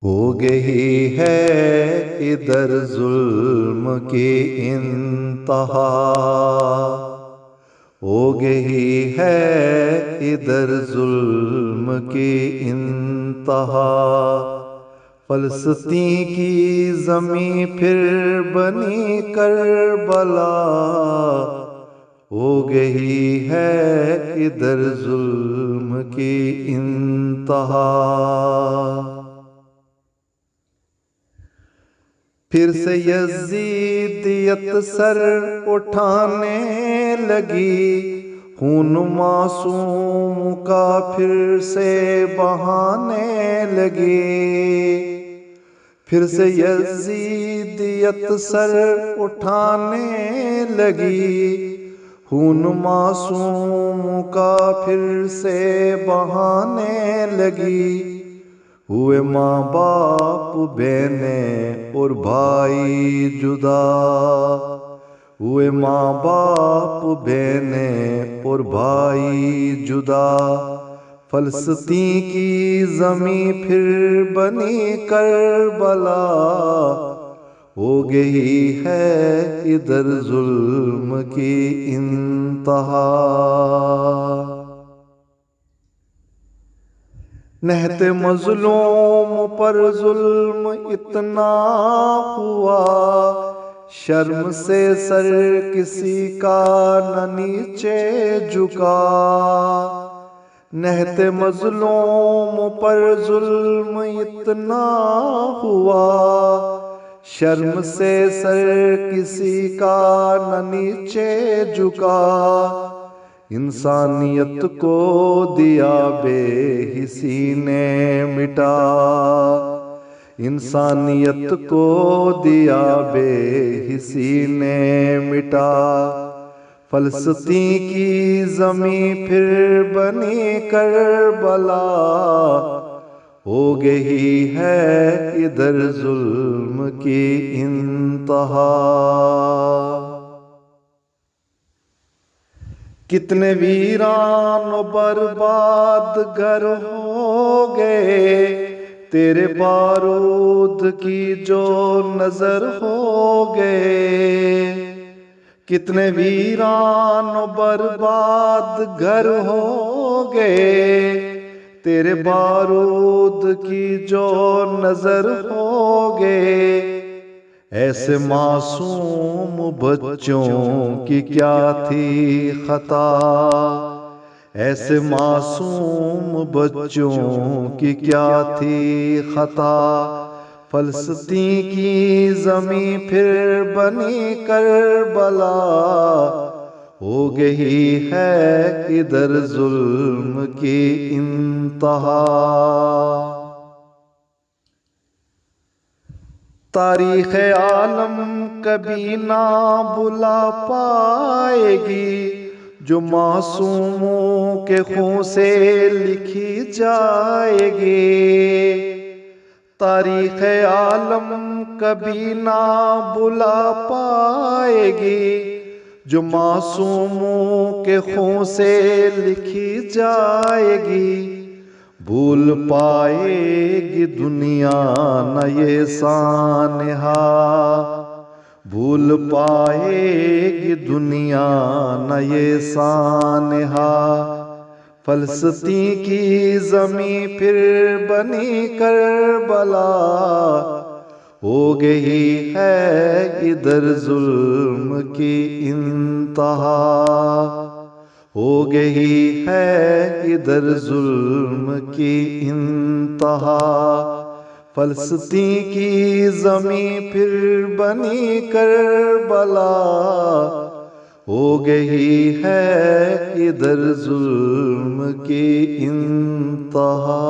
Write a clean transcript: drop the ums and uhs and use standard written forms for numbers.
ہو گئی ہے ادھر ظلم کی انتہا، ہو گئی ہے ادھر ظلم کی انتہا، فلسطین کی زمین پھر بنی کربلا، ہو گئی ہے ادھر ظلم کی انتہا۔ پھر سے یزیدیت سر اٹھانے لگی، خون معصوم کا پھر سے بہانے لگی۔ پھر سے یزیدیت سر اٹھانے لگی، خون معصوم کا پھر سے بہانے لگی۔ ہوئے ماں باپ بہنیں اور بھائی جدا، ہوئے ماں باپ بہنیں اور بھائی جدا، فلسطین کی زمین پھر بنی کربلا، ہو گئی ہے ادھر ظلم کی انتہا۔ نہت مظلوم پر ظلم اتنا ہوا، شرم سے سر کسی کا نہ نیچے جھکا۔ نہت مظلوم پر ظلم اتنا ہوا، شرم سے سر کسی کا نہ نیچے جھکا۔ انسانیت کو دیا بے حسی نے مٹا، انسانیت کو دیا بے حسی نے مٹا، فلسطین کی زمین پھر بنی کربلا، ہو گئی ہے ادھر ظلم کی انتہا۔ کتنے ویران و برباد گھر ہو گئے، تیرے بارود کی جو نظر ہو گئے۔ کتنے ویران و برباد گھر ہو گئے، تیرے بارود کی جو نظر ہو گئے۔ ایسے معصوم بچوں کی کیا تھی خطا، ایسے معصوم بچوں کی کیا تھی خطا، فلسطین کی زمین پھر بنی کربلا، ہو گئی ہے ادھر ظلم کی انتہا۔ تاریخ عالم کبھی نہ بھلا پائے گی، جو معصوموں کے خون سے لکھی جائے گی۔ تاریخ عالم کبھی نہ بھلا پائے گی، جو معصوموں کے خون سے لکھی جائے گی۔ بھول پائے گی دنیا نہ یہ سانحہ، بھول پائے گی دنیا نہ یہ سانحہ، فلسطین کی زمین پھر بنی کربلا، ہو گئی ہے ادھر ظلم کی انتہا، ہو گئی ہے ادھر ظلم کی انتہا، فلسطین کی زمین پھر بنی کربلا، ہو گئی ہے ادھر ظلم کی انتہا۔